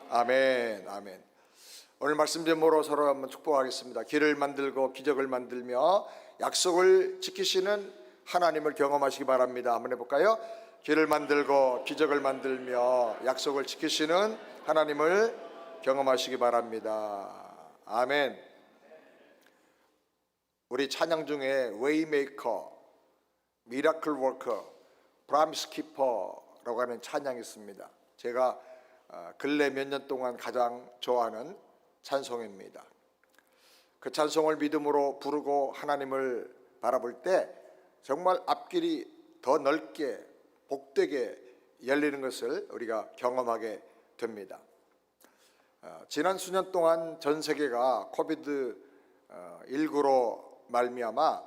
아멘, 아멘. 오늘 말씀 제목으로 서로 한번 축복하겠습니다. 길을 만들고 기적을 만들며 약속을 지키시는 하나님을 경험하시기 바랍니다. 한번 해볼까요? 길을 만들고 기적을 만들며 약속을 지키시는 하나님을 경험하시기 바랍니다. 아멘. 우리 찬양 중에 웨이메이커, 미라클 워커, 프라미스 키퍼라고 하는 찬양이 있습니다. 제가 근래 몇 년 동안 가장 좋아하는 찬송입니다. 그 찬송을 믿음으로 부르고 하나님을 바라볼 때 정말 앞길이 더 넓게 복되게 열리는 것을 우리가 경험하게 됩니다. 지난 수년 동안 전 세계가 코비드 19로 말미암아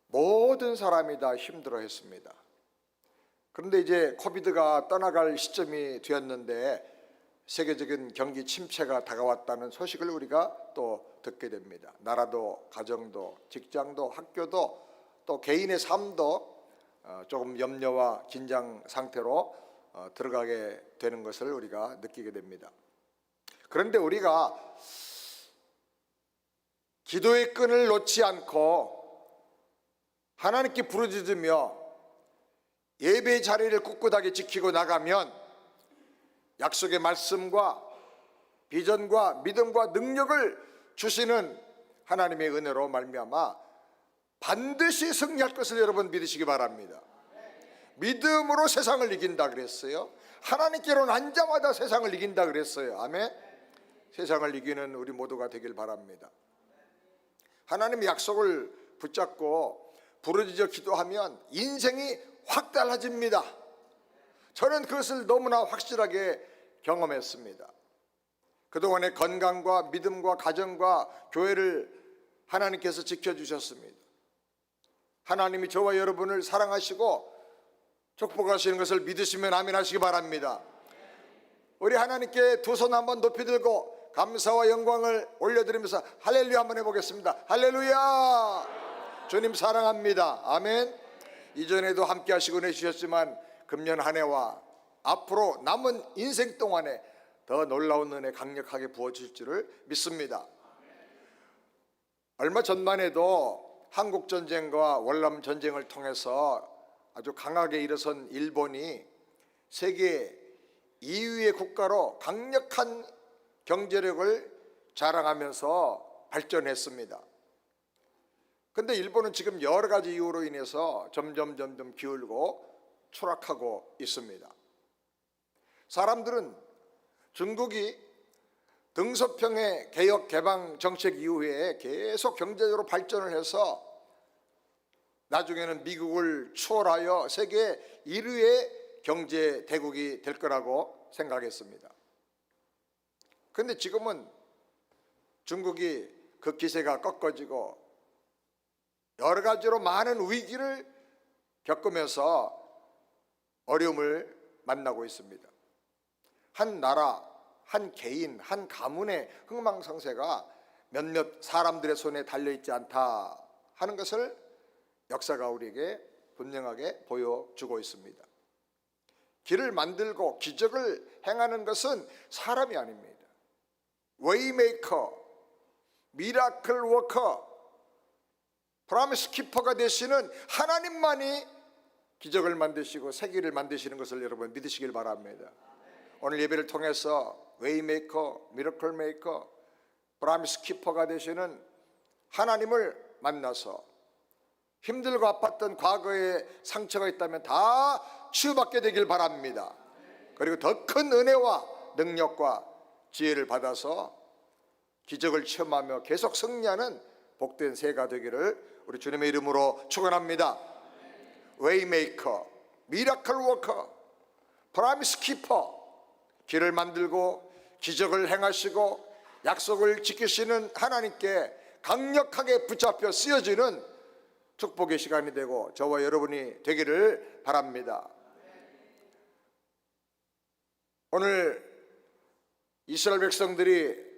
모든 사람이 다 힘들어했습니다. 그런데 이제 코비드가 떠나갈 시점이 되었는데 세계적인 경기 침체가 다가왔다는 소식을 우리가 또 듣게 됩니다. 나라도 가정도 직장도 학교도 또 개인의 삶도 조금 염려와 긴장 상태로 들어가게 되는 것을 우리가 느끼게 됩니다. 그런데 우리가 기도의 끈을 놓지 않고 하나님께 부르짖으며 예배의 자리를 꿋꿋하게 지키고 나가면 약속의 말씀과 비전과 믿음과 능력을 주시는 하나님의 은혜로 말미암아 반드시 승리할 것을 여러분 믿으시기 바랍니다. 믿음으로 세상을 이긴다 그랬어요. 하나님께로 난 자마다 세상을 이긴다 그랬어요. 아멘. 세상을 이기는 우리 모두가 되길 바랍니다. 하나님의 약속을 붙잡고 부르짖어 기도하면 인생이 확 달라집니다. 저는 그것을 너무나 확실하게 경험했습니다. 그동안의 건강과 믿음과 가정과 교회를 하나님께서 지켜주셨습니다. 하나님이 저와 여러분을 사랑하시고 축복하시는 것을 믿으시면 아멘 하시기 바랍니다. 우리 하나님께 두 손 한번 높이 들고 감사와 영광을 올려드리면서 할렐루야 한번 해보겠습니다. 할렐루야. 주님 사랑합니다. 아멘. 이전에도 함께 하시고 내주셨지만 금년 한 해와 앞으로 남은 인생 동안에 더 놀라운 은혜 강력하게 부어주실 줄을 믿습니다. 얼마 전만 해도 한국전쟁과 월남전쟁을 통해서 아주 강하게 일어선 일본이 세계 2위의 국가로 강력한 경제력을 자랑하면서 발전했습니다. 그런데 일본은 지금 여러 가지 이유로 인해서 점점 기울고 추락하고 있습니다. 사람들은 중국이 등소평의 개혁 개방 정책 이후에 계속 경제적으로 발전을 해서 나중에는 미국을 추월하여 세계 1위의 경제 대국이 될 거라고 생각했습니다. 그런데 지금은 중국이 그 기세가 꺾어지고 여러 가지로 많은 위기를 겪으면서 어려움을 만나고 있습니다. 한 나라, 한 개인, 한 가문의 흥망성쇠가 몇몇 사람들의 손에 달려있지 않다 하는 것을 역사가 우리에게 분명하게 보여주고 있습니다. 길을 만들고 기적을 행하는 것은 사람이 아닙니다. 웨이메이커, 미라클 워커, 프라미스 키퍼가 되시는 하나님만이 기적을 만드시고 세계를 만드시는 것을 여러분 믿으시길 바랍니다. 오늘 예배를 통해서 웨이메이커, 미라클 메이커, 프라미스 키퍼가 되시는 하나님을 만나서 힘들고 아팠던 과거에 상처가 있다면 다 치유받게 되길 바랍니다. 그리고 더 큰 은혜와 능력과 지혜를 받아서 기적을 체험하며 계속 승리하는 복된 새해가 되기를 우리 주님의 이름으로 축원합니다. 웨이메이커, 미라클 워커, 프라미스 키퍼, 길을 만들고 기적을 행하시고 약속을 지키시는 하나님께 강력하게 붙잡혀 쓰여지는 축복의 시간이 되고 저와 여러분이 되기를 바랍니다. 오늘 이스라엘 백성들이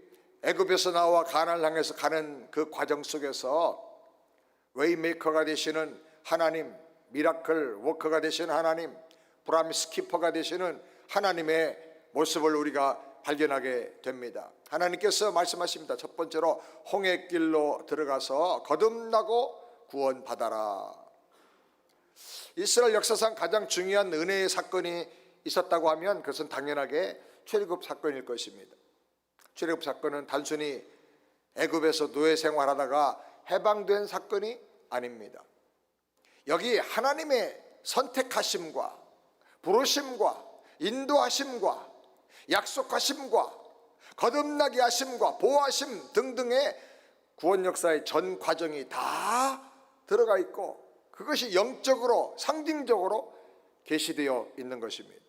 애굽에서 나와 가나안을 향해서 가는 그 과정 속에서 웨이메이커가 되시는 하나님, 미라클 워커가 되시는 하나님, 프라미스 키퍼가 되시는 하나님의 모습을 우리가 발견하게 됩니다. 하나님께서 말씀하십니다. 첫 번째로 홍해길로 들어가서 거듭나고 구원받아라. 이스라엘 역사상 가장 중요한 은혜의 사건이 있었다고 하면 그것은 당연하게 출애굽 사건일 것입니다. 출애굽 사건은 단순히 애굽에서 노예 생활하다가 해방된 사건이 아닙니다. 여기 하나님의 선택하심과 부르심과 인도하심과 약속하심과 거듭나게 하심과 보호하심 등등의 구원 역사의 전 과정이 다 들어가 있고 그것이 영적으로 상징적으로 계시되어 있는 것입니다.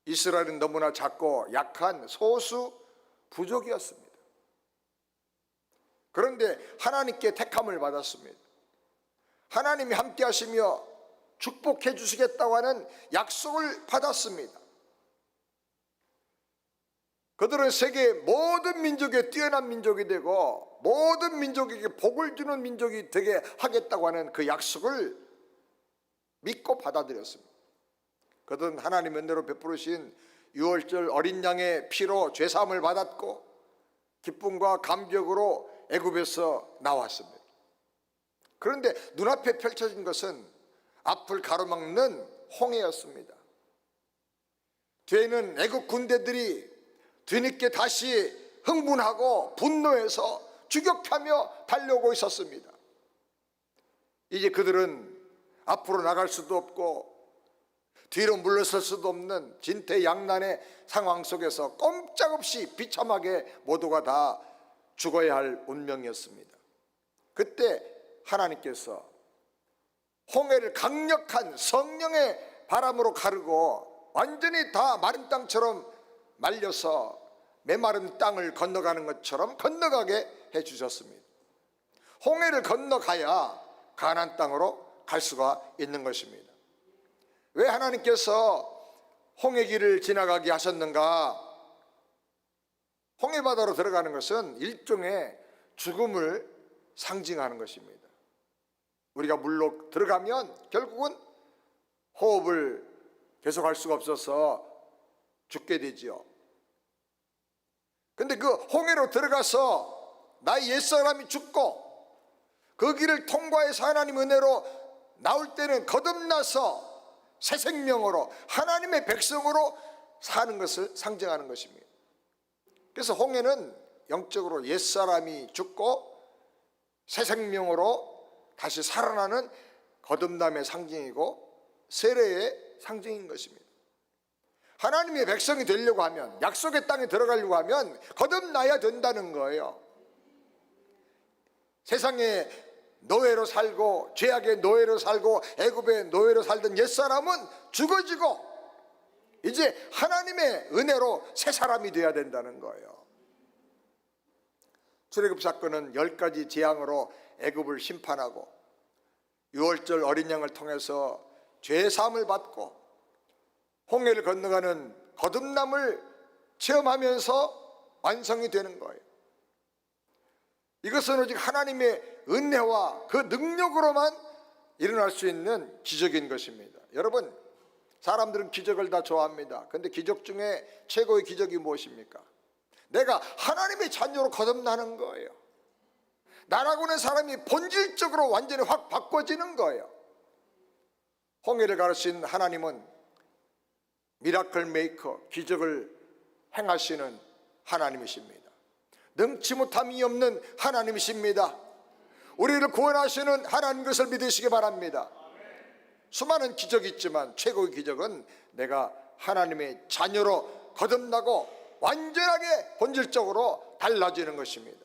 이스라엘은 너무나 작고 약한 소수 부족이었습니다. 그런데 하나님께 택함을 받았습니다. 하나님이 함께 하시며 축복해 주시겠다고 하는 약속을 받았습니다. 그들은 세계 모든 민족에 뛰어난 민족이 되고 모든 민족에게 복을 주는 민족이 되게 하겠다고 하는 그 약속을 믿고 받아들였습니다. 그들은 하나님 은혜로 베푸르신 유월절 어린 양의 피로 죄사함을 받았고 기쁨과 감격으로 애굽에서 나왔습니다. 그런데 눈앞에 펼쳐진 것은 앞을 가로막는 홍해였습니다. 뒤에는 애굽 군대들이 뒤늦게 다시 흥분하고 분노해서 추격하며 달려오고 있었습니다. 이제 그들은 앞으로 나갈 수도 없고 뒤로 물러설 수도 없는 진퇴양난의 상황 속에서 꼼짝없이 비참하게 모두가 다 죽어야 할 운명이었습니다. 그때 하나님께서 홍해를 강력한 성령의 바람으로 가르고 완전히 다 마른 땅처럼 말려서 메마른 땅을 건너가는 것처럼 건너가게 해주셨습니다. 홍해를 건너가야 가나안 땅으로 갈 수가 있는 것입니다. 왜 하나님께서 홍해길을 지나가게 하셨는가? 홍해바다로 들어가는 것은 일종의 죽음을 상징하는 것입니다. 우리가 물로 들어가면 결국은 호흡을 계속할 수가 없어서 죽게 되지요. 근데 그 홍해로 들어가서 나의 옛사람이 죽고 그 길을 통과해서 하나님 은혜로 나올 때는 거듭나서 새 생명으로 하나님의 백성으로 사는 것을 상징하는 것입니다. 그래서 홍해는 영적으로 옛사람이 죽고 새 생명으로 다시 살아나는 거듭남의 상징이고 세례의 상징인 것입니다. 하나님의 백성이 되려고 하면, 약속의 땅에 들어가려고 하면 거듭나야 된다는 거예요. 세상에 노예로 살고 죄악의 노예로 살고 애굽의 노예로 살던 옛사람은 죽어지고 이제 하나님의 은혜로 새 사람이 되어야 된다는 거예요. 출애굽 사건은 10가지 재앙으로 애굽을 심판하고 유월절 어린 양을 통해서 죄사함을 받고 홍해를 건너가는 거듭남을 체험하면서 완성이 되는 거예요. 이것은 오직 하나님의 은혜와 그 능력으로만 일어날 수 있는 기적인 것입니다. 여러분, 사람들은 기적을 다 좋아합니다. 그런데 기적 중에 최고의 기적이 무엇입니까? 내가 하나님의 자녀로 거듭나는 거예요. 나라고는 사람이 본질적으로 완전히 확 바꿔지는 거예요. 홍해를 가르친 하나님은 미라클 메이커, 기적을 행하시는 하나님이십니다. 능치 못함이 없는 하나님이십니다. 우리를 구원하시는 하나님 것을 믿으시기 바랍니다. 수많은 기적이 있지만 최고의 기적은 내가 하나님의 자녀로 거듭나고 완전하게 본질적으로 달라지는 것입니다.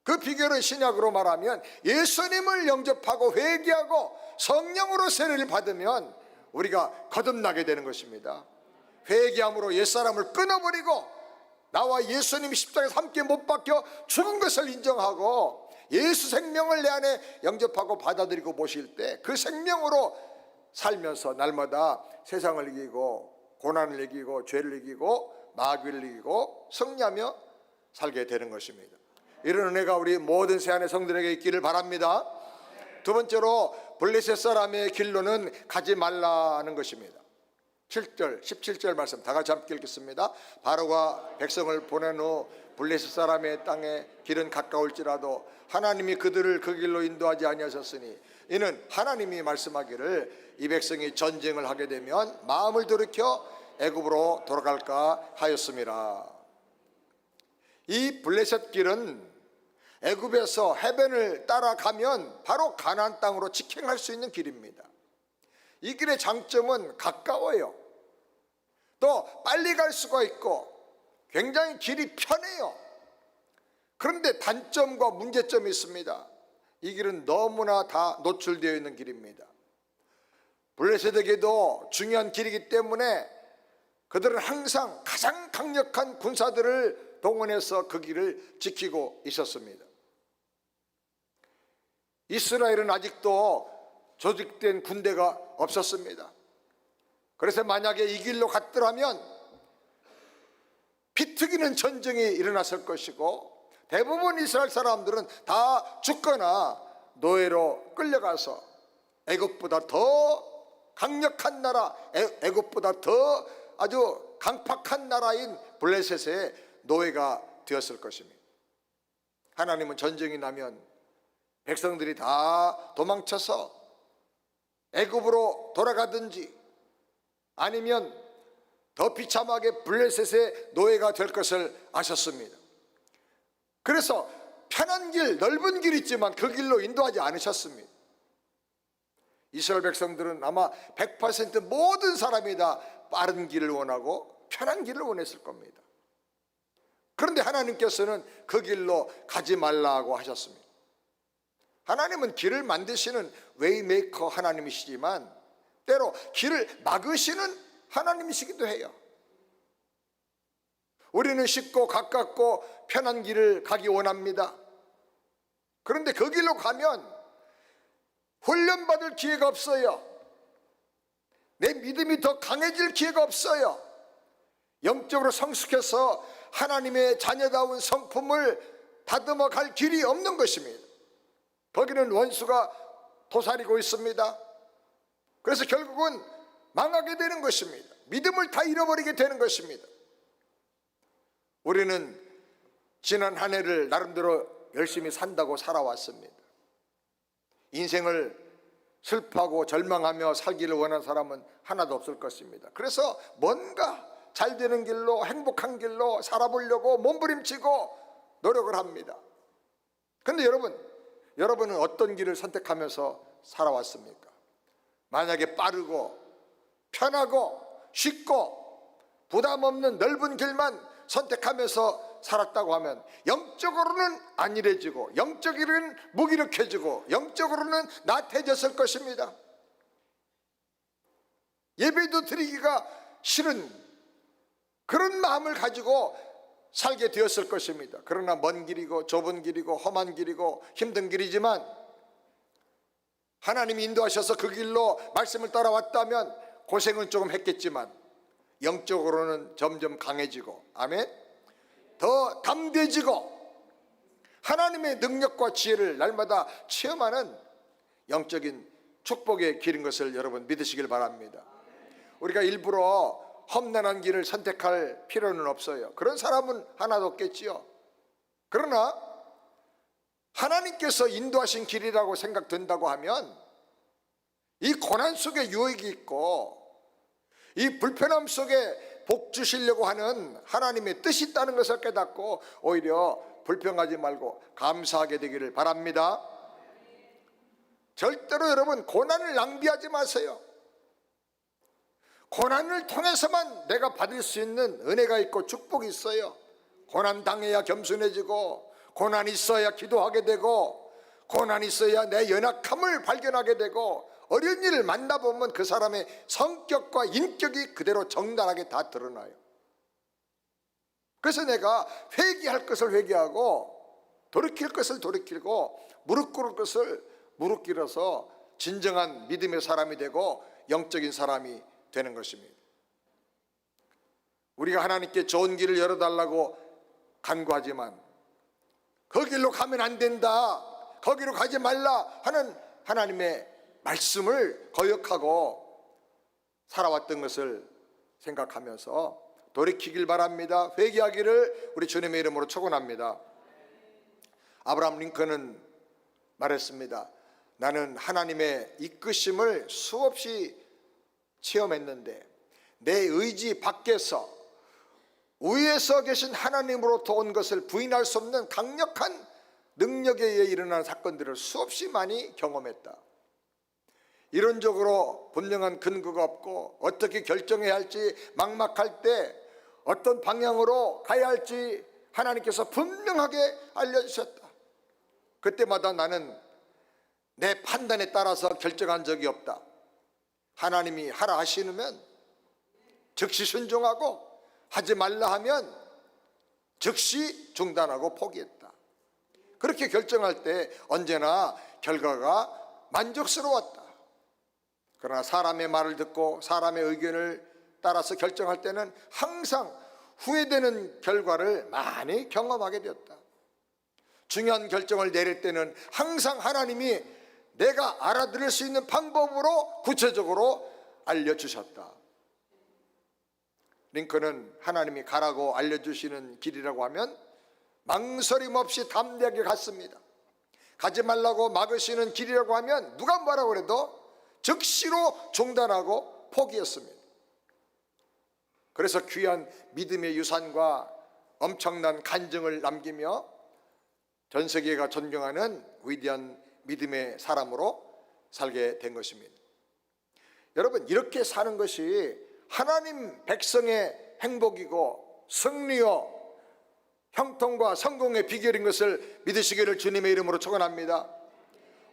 그 비결은 신약으로 말하면 예수님을 영접하고 회개하고 성령으로 세례를 받으면 우리가 거듭나게 되는 것입니다. 회개함으로 옛사람을 끊어버리고 나와 예수님이 십자가에서 함께 못 박혀 죽은 것을 인정하고 예수 생명을 내 안에 영접하고 받아들이고 모실 때 그 생명으로 살면서 날마다 세상을 이기고 고난을 이기고 죄를 이기고 마귀를 이기고 승리하며 살게 되는 것입니다. 이런 은혜가 우리 모든 새안의 성도들에게 있기를 바랍니다. 두 번째로 블레셋 사람의 길로는 가지 말라는 것입니다. 7절, 17절 말씀 다 같이 함께 읽겠습니다. 바로가 백성을 보낸 후 블레셋 사람의 땅에 길은 가까울지라도 하나님이 그들을 그 길로 인도하지 아니하셨으니 이는 하나님이 말씀하기를 이 백성이 전쟁을 하게 되면 마음을 돌이켜 애굽으로 돌아갈까 하였음이라. 이 블레셋 길은 애굽에서 해변을 따라가면 바로 가나안 땅으로 직행할 수 있는 길입니다. 이 길의 장점은 가까워요. 또 빨리 갈 수가 있고 굉장히 길이 편해요. 그런데 단점과 문제점이 있습니다. 이 길은 너무나 다 노출되어 있는 길입니다. 블레셋에게도 중요한 길이기 때문에 그들은 항상 가장 강력한 군사들을 동원해서 그 길을 지키고 있었습니다. 이스라엘은 아직도 조직된 군대가 없었습니다. 그래서 만약에 이 길로 갔더라면 피 튀기는 전쟁이 일어났을 것이고 대부분 이스라엘 사람들은 다 죽거나 노예로 끌려가서 애굽보다 더 강력한 나라, 애굽보다 더 아주 강팍한 나라인 블레셋의 노예가 되었을 것입니다. 하나님은 전쟁이 나면 백성들이 다 도망쳐서 애굽으로 돌아가든지 아니면 더 비참하게 블레셋의 노예가 될 것을 아셨습니다. 그래서 편한 길, 넓은 길이 있지만 그 길로 인도하지 않으셨습니다. 이스라엘 백성들은 아마 100% 모든 사람이 다 빠른 길을 원하고 편한 길을 원했을 겁니다. 그런데 하나님께서는 그 길로 가지 말라고 하셨습니다. 하나님은 길을 만드시는 웨이메이커 하나님이시지만 때로 길을 막으시는 하나님이시기도 해요. 우리는 쉽고 가깝고 편한 길을 가기 원합니다. 그런데 그 길로 가면 훈련받을 기회가 없어요. 내 믿음이 더 강해질 기회가 없어요. 영적으로 성숙해서 하나님의 자녀다운 성품을 다듬어 갈 길이 없는 것입니다. 거기는 원수가 도사리고 있습니다. 그래서 결국은 망하게 되는 것입니다. 믿음을 다 잃어버리게 되는 것입니다. 우리는 지난 한 해를 나름대로 열심히 산다고 살아왔습니다. 인생을 슬퍼하고 절망하며 살기를 원하는 사람은 하나도 없을 것입니다. 그래서 뭔가 잘 되는 길로, 행복한 길로 살아보려고 몸부림치고 노력을 합니다. 그런데 여러분은 어떤 길을 선택하면서 살아왔습니까? 만약에 빠르고 편하고 쉽고 부담 없는 넓은 길만 선택하면서 살았다고 하면 영적으로는 안일해지고 영적으로는 무기력해지고 영적으로는 나태해졌을 것입니다. 예배도 드리기가 싫은 그런 마음을 가지고 살게 되었을 것입니다. 그러나 먼 길이고 좁은 길이고 험한 길이고 힘든 길이지만 하나님이 인도하셔서 그 길로 말씀을 따라왔다면 고생은 조금 했겠지만 영적으로는 점점 강해지고, 아멘, 더 담대해지고 하나님의 능력과 지혜를 날마다 체험하는 영적인 축복의 길인 것을 여러분 믿으시길 바랍니다. 우리가 일부러 험난한 길을 선택할 필요는 없어요. 그런 사람은 하나도 없겠지요. 그러나 하나님께서 인도하신 길이라고 생각된다고 하면 이 고난 속에 유익이 있고 이 불편함 속에 복 주시려고 하는 하나님의 뜻이 있다는 것을 깨닫고 오히려 불평하지 말고 감사하게 되기를 바랍니다. 절대로 여러분 고난을 낭비하지 마세요. 고난을 통해서만 내가 받을 수 있는 은혜가 있고 축복이 있어요. 고난 당해야 겸손해지고, 고난이 있어야 기도하게 되고, 고난이 있어야 내 연약함을 발견하게 되고, 어려운 일을 만나보면 그 사람의 성격과 인격이 그대로 정당하게 다 드러나요. 그래서 내가 회개할 것을 회개하고 돌이킬 것을 돌이키고 무릎 꿇을 것을 무릎 꿇어서 진정한 믿음의 사람이 되고 영적인 사람이 되는 것입니다. 우리가 하나님께 좋은 길을 열어달라고 간구하지만 그 길로 가면 안 된다, 거기로 가지 말라 하는 하나님의 말씀을 거역하고 살아왔던 것을 생각하면서 돌이키길 바랍니다. 회개하기를 우리 주님의 이름으로 축원합니다. 아브라함 링컨은 말했습니다. 나는 하나님의 이끄심을 수없이 체험했는데 내 의지 밖에서 위에서 계신 하나님으로부터 온 것을 부인할 수 없는 강력한 능력에 의해 일어나는 사건들을 수없이 많이 경험했다. 이론적으로 분명한 근거가 없고 어떻게 결정해야 할지 막막할 때 어떤 방향으로 가야 할지 하나님께서 분명하게 알려주셨다. 그때마다 나는 내 판단에 따라서 결정한 적이 없다. 하나님이 하라 하시면 즉시 순종하고 하지 말라 하면 즉시 중단하고 포기했다. 그렇게 결정할 때 언제나 결과가 만족스러웠다. 그러나 사람의 말을 듣고 사람의 의견을 따라서 결정할 때는 항상 후회되는 결과를 많이 경험하게 되었다. 중요한 결정을 내릴 때는 항상 하나님이 내가 알아들을 수 있는 방법으로 구체적으로 알려주셨다. 링컨은 하나님이 가라고 알려주시는 길이라고 하면 망설임 없이 담대하게 갔습니다. 가지 말라고 막으시는 길이라고 하면 누가 뭐라고 해도 즉시로 중단하고 포기했습니다. 그래서 귀한 믿음의 유산과 엄청난 간증을 남기며 전 세계가 존경하는 위대한 믿음의 사람으로 살게 된 것입니다. 여러분, 이렇게 사는 것이 하나님 백성의 행복이고 승리요 형통과 성공의 비결인 것을 믿으시기를 주님의 이름으로 축원합니다.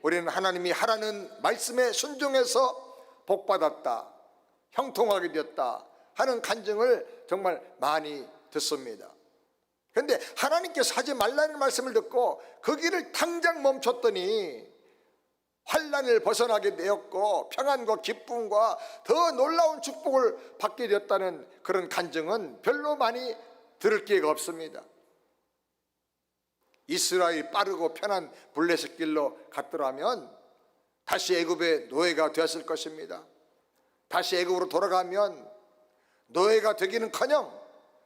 우리는 하나님이 하라는 말씀에 순종해서 복받았다, 형통하게 되었다 하는 간증을 정말 많이 듣습니다. 그런데 하나님께서 하지 말라는 말씀을 듣고 그 길을 당장 멈췄더니 환난을 벗어나게 되었고 평안과 기쁨과 더 놀라운 축복을 받게 되었다는 그런 간증은 별로 많이 들을 기회가 없습니다. 이스라엘이 빠르고 편한 블레셋 길로 갔더라면 다시 애굽의 노예가 되었을 것입니다. 다시 애굽으로 돌아가면 노예가 되기는커녕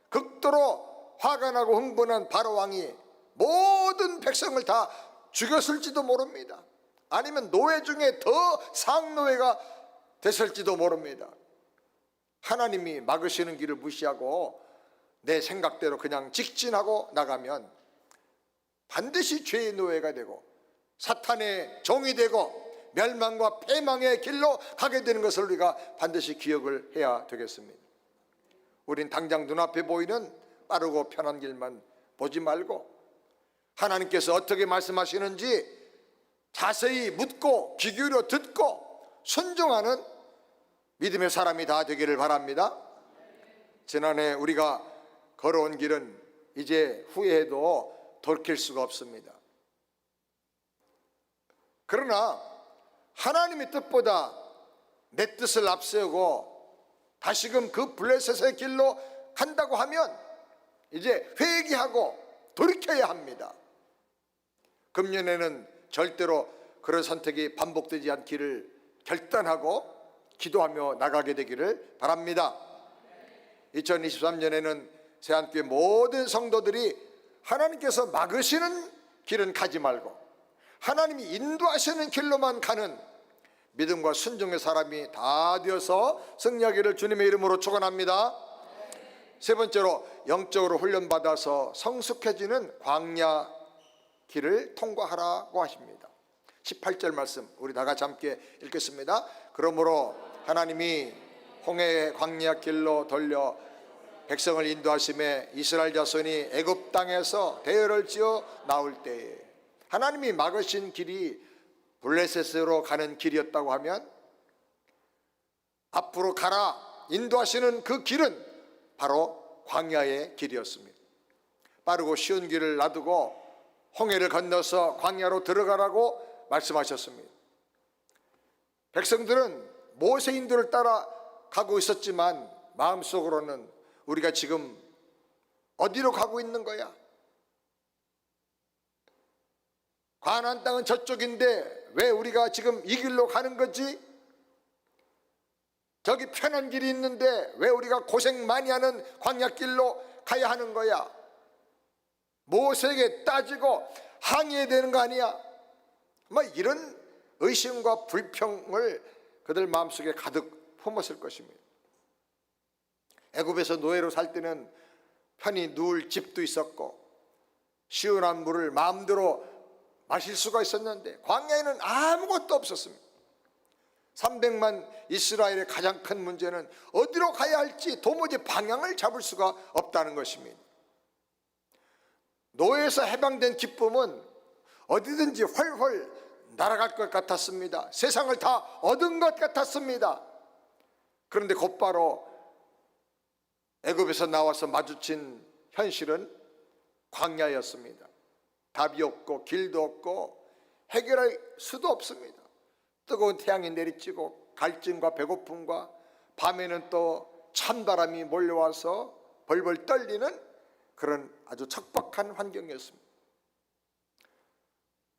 극도로 화가 나고 흥분한 바로 왕이 모든 백성을 다 죽였을지도 모릅니다. 아니면 노예 중에 더 상노예가 됐을지도 모릅니다. 하나님이 막으시는 길을 무시하고 내 생각대로 그냥 직진하고 나가면 반드시 죄의 노예가 되고 사탄의 종이 되고 멸망과 패망의 길로 가게 되는 것을 우리가 반드시 기억을 해야 되겠습니다. 우린 당장 눈앞에 보이는 빠르고 편한 길만 보지 말고 하나님께서 어떻게 말씀하시는지 자세히 묻고 귀 기울여 듣고 순종하는 믿음의 사람이 다 되기를 바랍니다. 지난해 우리가 걸어온 길은 이제 후회해도 돌이킬 수가 없습니다. 그러나 하나님의 뜻보다 내 뜻을 앞세우고 다시금 그 블레셋의 길로 간다고 하면 이제 회개하고 돌이켜야 합니다. 금년에는 절대로 그런 선택이 반복되지 않기를 결단하고 기도하며 나가게 되기를 바랍니다. 2023년에는 새한교회 모든 성도들이 하나님께서 막으시는 길은 가지 말고 하나님이 인도하시는 길로만 가는 믿음과 순종의 사람이 다 되어서 승리하기를 주님의 이름으로 축원합니다. 세 번째로 영적으로 훈련받아서 성숙해지는 광야 길을 통과하라고 하십니다. 18절 말씀 우리 다 같이 함께 읽겠습니다. 그러므로 하나님이 홍해의 광야 길로 돌려 백성을 인도하심에 이스라엘 자손이 애굽 땅에서 대열을 지어 나올 때에 하나님이 막으신 길이 블레셋으로 가는 길이었다고 하면 앞으로 가라 인도하시는 그 길은 바로 광야의 길이었습니다. 빠르고 쉬운 길을 놔두고 홍해를 건너서 광야로 들어가라고 말씀하셨습니다. 백성들은 모세 인도를 따라가고 있었지만 마음속으로는 우리가 지금 어디로 가고 있는 거야? 가나안 땅은 저쪽인데 왜 우리가 지금 이 길로 가는 거지? 저기 편한 길이 있는데 왜 우리가 고생 많이 하는 광야길로 가야 하는 거야? 모세에게 따지고 항의해야 되는 거 아니야? 뭐 이런 의심과 불평을 그들 마음속에 가득 품었을 것입니다. 애굽에서 노예로 살 때는 편히 누울 집도 있었고 시원한 물을 마음대로 마실 수가 있었는데 광야에는 아무것도 없었습니다. 300만 이스라엘의 가장 큰 문제는 어디로 가야 할지 도무지 방향을 잡을 수가 없다는 것입니다. 노예에서 해방된 기쁨은 어디든지 훨훨 날아갈 것 같았습니다. 세상을 다 얻은 것 같았습니다. 그런데 곧바로 애굽에서 나와서 마주친 현실은 광야였습니다. 답이 없고 길도 없고 해결할 수도 없습니다. 뜨거운 태양이 내리쬐고 갈증과 배고픔과 밤에는 또 찬바람이 몰려와서 벌벌 떨리는 그런 아주 척박한 환경이었습니다.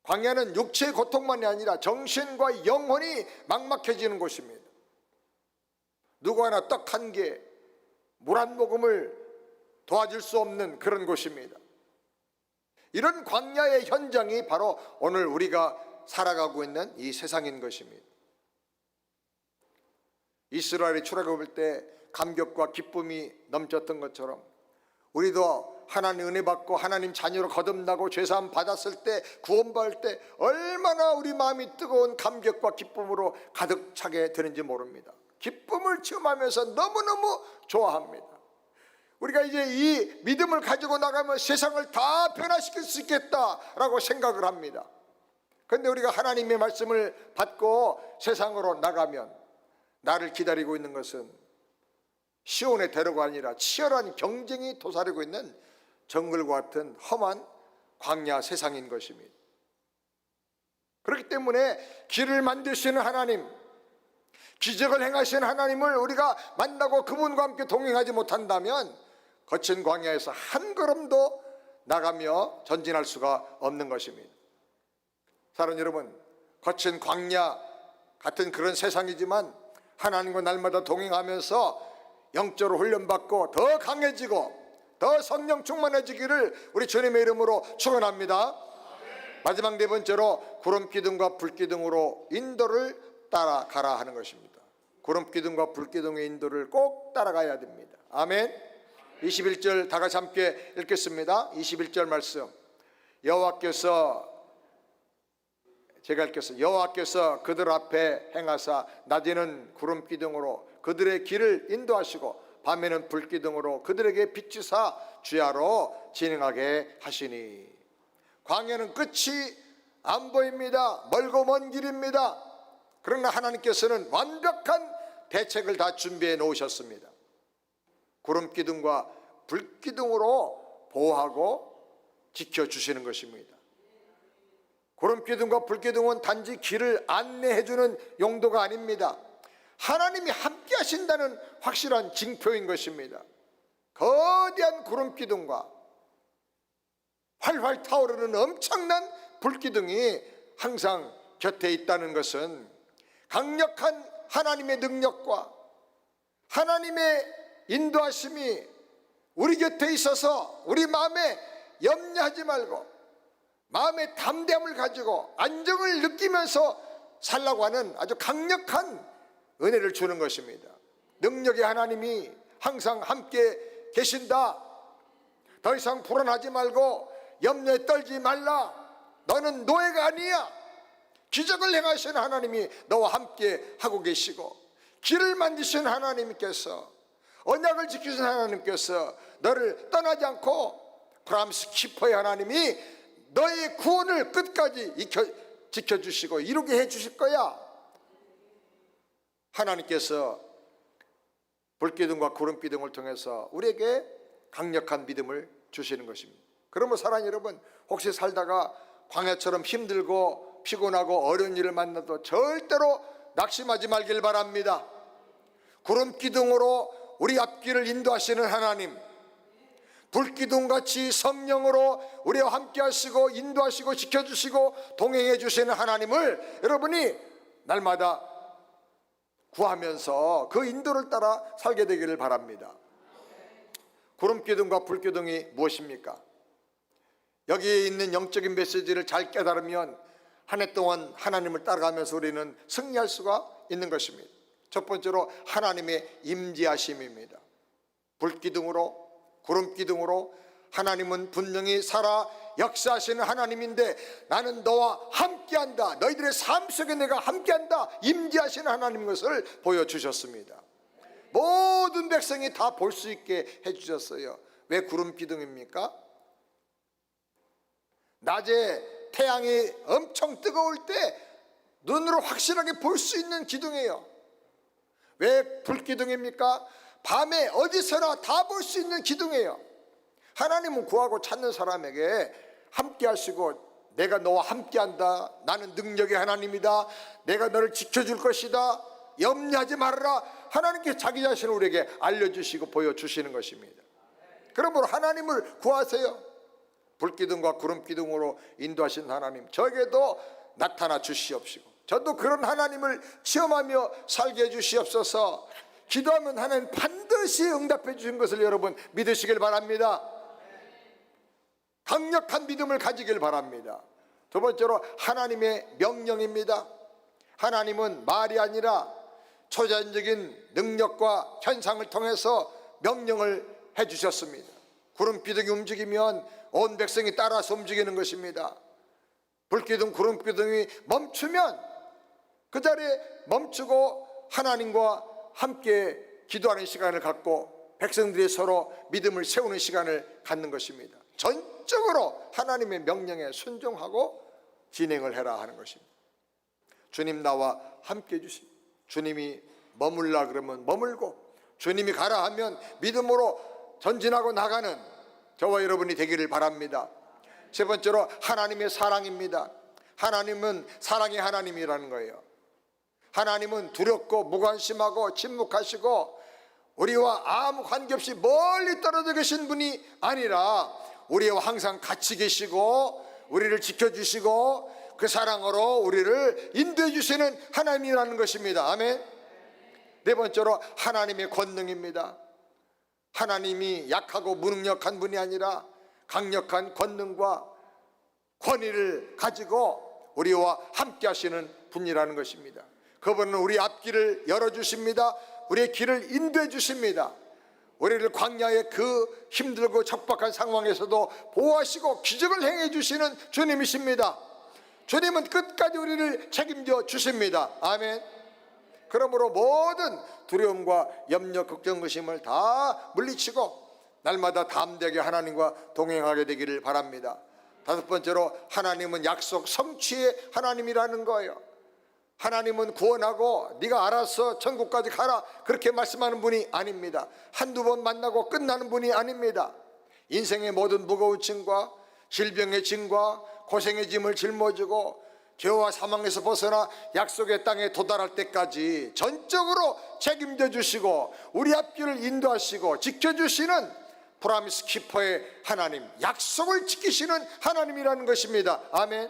광야는 육체의 고통만이 아니라 정신과 영혼이 막막해지는 곳입니다. 누구 하나 떡 한 개, 물 한 모금을 도와줄 수 없는 그런 곳입니다. 이런 광야의 현장이 바로 오늘 우리가 살아가고 있는 이 세상인 것입니다. 이스라엘이 출애굽할 때 감격과 기쁨이 넘쳤던 것처럼 우리도 하나님 은혜 받고 하나님 자녀로 거듭나고 죄사함 받았을 때 구원받을 때 얼마나 우리 마음이 뜨거운 감격과 기쁨으로 가득 차게 되는지 모릅니다. 기쁨을 체험하면서 너무너무 좋아합니다. 우리가 이제 이 믿음을 가지고 나가면 세상을 다 변화시킬 수 있겠다라고 생각을 합니다. 그런데 우리가 하나님의 말씀을 받고 세상으로 나가면 나를 기다리고 있는 것은 시온의 대로가 아니라 치열한 경쟁이 도사리고 있는 정글과 같은 험한 광야 세상인 것입니다. 그렇기 때문에 길을 만드시는 하나님, 기적을 행하시는 하나님을 우리가 만나고 그분과 함께 동행하지 못한다면 거친 광야에서 한 걸음도 나가며 전진할 수가 없는 것입니다. 사랑하는 여러분, 거친 광야 같은 그런 세상이지만 하나님과 날마다 동행하면서 영적으로 훈련받고 더 강해지고 더 성령 충만해지기를 우리 주님의 이름으로 축원합니다. 마지막 네 번째로 구름기둥과 불기둥으로 인도를 따라가라 하는 것입니다. 구름기둥과 불기둥의 인도를 꼭 따라가야 됩니다. 아멘. 21절 다 같이 함께 읽겠습니다. 21절 말씀. 제가 읽겠습니다. 여호와께서 그들 앞에 행하사 낮에는 구름기둥으로 그들의 길을 인도하시고 밤에는 불기둥으로 그들에게 비추사 주야로 진행하게 하시니. 광야는 끝이 안 보입니다. 멀고 먼 길입니다. 그러나 하나님께서는 완벽한 대책을 다 준비해 놓으셨습니다. 구름기둥과 불기둥으로 보호하고 지켜주시는 것입니다. 구름기둥과 불기둥은 단지 길을 안내해 주는 용도가 아닙니다. 하나님이 함께 하신다는 확실한 징표인 것입니다. 거대한 구름기둥과 활활 타오르는 엄청난 불기둥이 항상 곁에 있다는 것은 강력한 하나님의 능력과 하나님의 인도하심이 우리 곁에 있어서 우리 마음에 염려하지 말고 마음의 담대함을 가지고 안정을 느끼면서 살라고 하는 아주 강력한 은혜를 주는 것입니다. 능력의 하나님이 항상 함께 계신다. 더 이상 불안하지 말고 염려에 떨지 말라. 너는 노예가 아니야. 기적을 행하시는 하나님이 너와 함께 하고 계시고 길을 만드신 하나님께서 언약을 지키신 하나님께서 너를 떠나지 않고 프라미스 키퍼의 하나님이 너의 구원을 끝까지 지켜주시고 이루게 해주실 거야. 하나님께서 불기둥과 구름기둥을 통해서 우리에게 강력한 믿음을 주시는 것입니다. 그러면 사랑하는 여러분, 혹시 살다가 광야처럼 힘들고 피곤하고 어려운 일을 만나도 절대로 낙심하지 말길 바랍니다. 구름기둥으로 우리 앞길을 인도하시는 하나님, 불기둥같이 성령으로 우리와 함께 하시고 인도하시고 지켜주시고 동행해 주시는 하나님을 여러분이 날마다 구하면서 그 인도를 따라 살게 되기를 바랍니다. 구름기둥과 불기둥이 무엇입니까? 여기에 있는 영적인 메시지를 잘 깨달으면 한 해 동안 하나님을 따라가면서 우리는 승리할 수가 있는 것입니다. 첫 번째로 하나님의 임재하심입니다. 불기둥으로, 구름기둥으로 하나님은 분명히 살아 역사하시는 하나님인데, 나는 너와 함께한다, 너희들의 삶 속에 내가 함께한다, 임재하시는 하나님인 것을 보여주셨습니다. 모든 백성이 다 볼 수 있게 해주셨어요. 왜 구름기둥입니까? 낮에 태양이 엄청 뜨거울 때 눈으로 확실하게 볼 수 있는 기둥이에요. 왜 불기둥입니까? 밤에 어디서나 다 볼 수 있는 기둥이에요. 하나님은 구하고 찾는 사람에게 함께 하시고, 내가 너와 함께 한다, 나는 능력의 하나님이다, 내가 너를 지켜줄 것이다, 염려하지 말아라, 하나님께 자기 자신을 우리에게 알려주시고 보여주시는 것입니다. 그러므로 하나님을 구하세요. 불기둥과 구름기둥으로 인도하신 하나님, 저에게도 나타나 주시옵시고 저도 그런 하나님을 체험하며 살게 해주시옵소서. 기도하면 하나님 반드시 응답해 주신 것을 여러분 믿으시길 바랍니다. 강력한 믿음을 가지길 바랍니다. 두 번째로 하나님의 명령입니다. 하나님은 말이 아니라 초자연적인 능력과 현상을 통해서 명령을 해주셨습니다. 구름기둥이 움직이면 온 백성이 따라서 움직이는 것입니다. 불기둥, 구름기둥이 멈추면 그 자리에 멈추고 하나님과 함께 기도하는 시간을 갖고 백성들이 서로 믿음을 세우는 시간을 갖는 것입니다. 전적으로 하나님의 명령에 순종하고 진행을 해라 하는 것입니다. 주님 나와 함께 해주시고, 주님이 머물라 그러면 머물고, 주님이 가라 하면 믿음으로 전진하고 나가는 저와 여러분이 되기를 바랍니다. 세 번째로 하나님의 사랑입니다. 하나님은 사랑의 하나님이라는 거예요. 하나님은 두렵고 무관심하고 침묵하시고 우리와 아무 관계없이 멀리 떨어져 계신 분이 아니라 우리와 항상 같이 계시고 우리를 지켜주시고 그 사랑으로 우리를 인도해 주시는 하나님이라는 것입니다. 아멘. 네 번째로 하나님의 권능입니다. 하나님이 약하고 무능력한 분이 아니라 강력한 권능과 권위를 가지고 우리와 함께 하시는 분이라는 것입니다. 그분은 우리 앞길을 열어주십니다. 우리의 길을 인도해 주십니다. 우리를 광야의 그 힘들고 척박한 상황에서도 보호하시고 기적을 행해 주시는 주님이십니다. 주님은 끝까지 우리를 책임져 주십니다. 아멘. 그러므로 모든 두려움과 염려, 걱정, 의심을 다 물리치고 날마다 담대하게 하나님과 동행하게 되기를 바랍니다. 다섯 번째로 하나님은 약속 성취의 하나님이라는 거예요. 하나님은 구원하고 네가 알아서 천국까지 가라 그렇게 말씀하는 분이 아닙니다. 한두 번 만나고 끝나는 분이 아닙니다. 인생의 모든 무거운 짐과 질병의 짐과 고생의 짐을 짊어지고 죄와 사망에서 벗어나 약속의 땅에 도달할 때까지 전적으로 책임져 주시고 우리 앞길을 인도하시고 지켜주시는 프라미스 키퍼의 하나님, 약속을 지키시는 하나님이라는 것입니다. 아멘.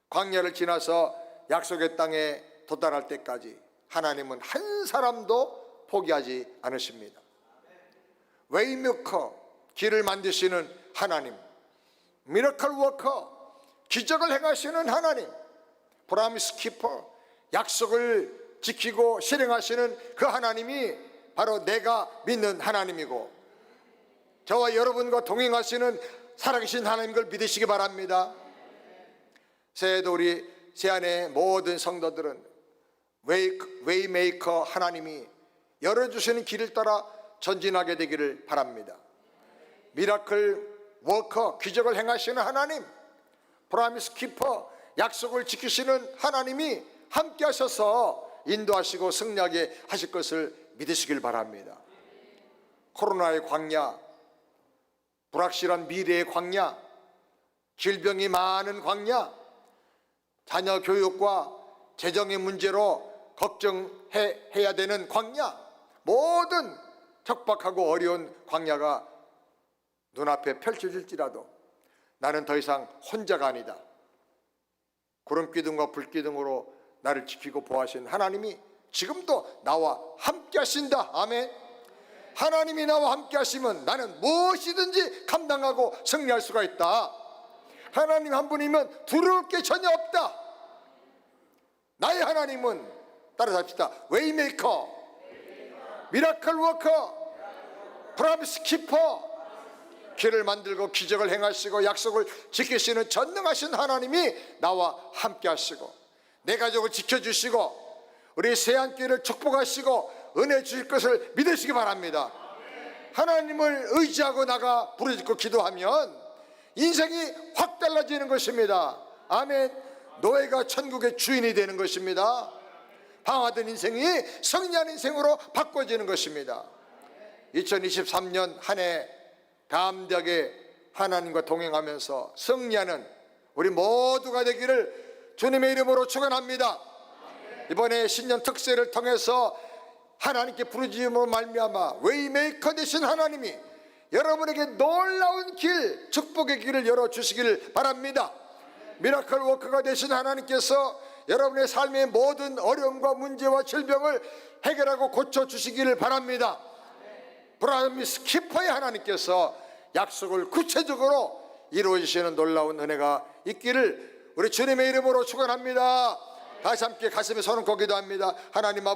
광야를 지나서 약속의 땅에 도달할 때까지 하나님은 한 사람도 포기하지 않으십니다. 웨이메이커, 길을 만드시는 하나님, 미러클 워커, 기적을 행하시는 하나님, 프라미스 키퍼, 약속을 지키고 실행하시는 그 하나님이 바로 내가 믿는 하나님이고 저와 여러분과 동행하시는 살아계신 하나님인 걸 믿으시기 바랍니다. 새해도 우리 새안의 모든 성도들은 웨이메이커 하나님이 열어주시는 길을 따라 전진하게 되기를 바랍니다. 미라클 워커, 기적을 행하시는 하나님, 프라미스 키퍼, 약속을 지키시는 하나님이 함께 하셔서 인도하시고 승리하게 하실 것을 믿으시길 바랍니다. 코로나의 광야, 불확실한 미래의 광야, 질병이 많은 광야, 자녀 교육과 재정의 문제로 걱정해야 되는 광야, 모든 척박하고 어려운 광야가 눈앞에 펼쳐질지라도 나는 더 이상 혼자가 아니다. 구름기둥과 불기둥으로 나를 지키고 보호하신 하나님이 지금도 나와 함께 하신다. 아멘. 하나님이 나와 함께 하시면 나는 무엇이든지 감당하고 승리할 수가 있다. 하나님 한 분이면 두려울 게 전혀 없다. 나의 하나님은 따라잡시다. 웨이메이커, 미라클 워커, 프로미스 키퍼, 길을 만들고 기적을 행하시고 약속을 지키시는 전능하신 하나님이 나와 함께 하시고 내 가족을 지켜주시고 우리 새안길을 축복하시고 은혜 주실 것을 믿으시기 바랍니다. 하나님을 의지하고 나가 부르짖고 기도하면 인생이 확 달라지는 것입니다. 아멘. 노예가 천국의 주인이 되는 것입니다. 방황하던 인생이 승리한 인생으로 바꿔지는 것입니다. 2023년 한 해 담대하게 하나님과 동행하면서 승리하는 우리 모두가 되기를 주님의 이름으로 축원합니다. 이번에 신년 특세를 통해서 하나님께 부르짖음으로 말미암아 웨이메이커 되신 하나님이 여러분에게 놀라운 길, 축복의 길을 열어주시기를 바랍니다. 미라클 워커가 되신 하나님께서 여러분의 삶의 모든 어려움과 문제와 질병을 해결하고 고쳐주시기를 바랍니다. 프로미스 키퍼의 하나님께서 약속을 구체적으로 이루어주시는 놀라운 은혜가 있기를 우리 주님의 이름으로 축원합니다. 다시 함께 가슴에 손을 얹고 기도합니다. 하나님 아버지,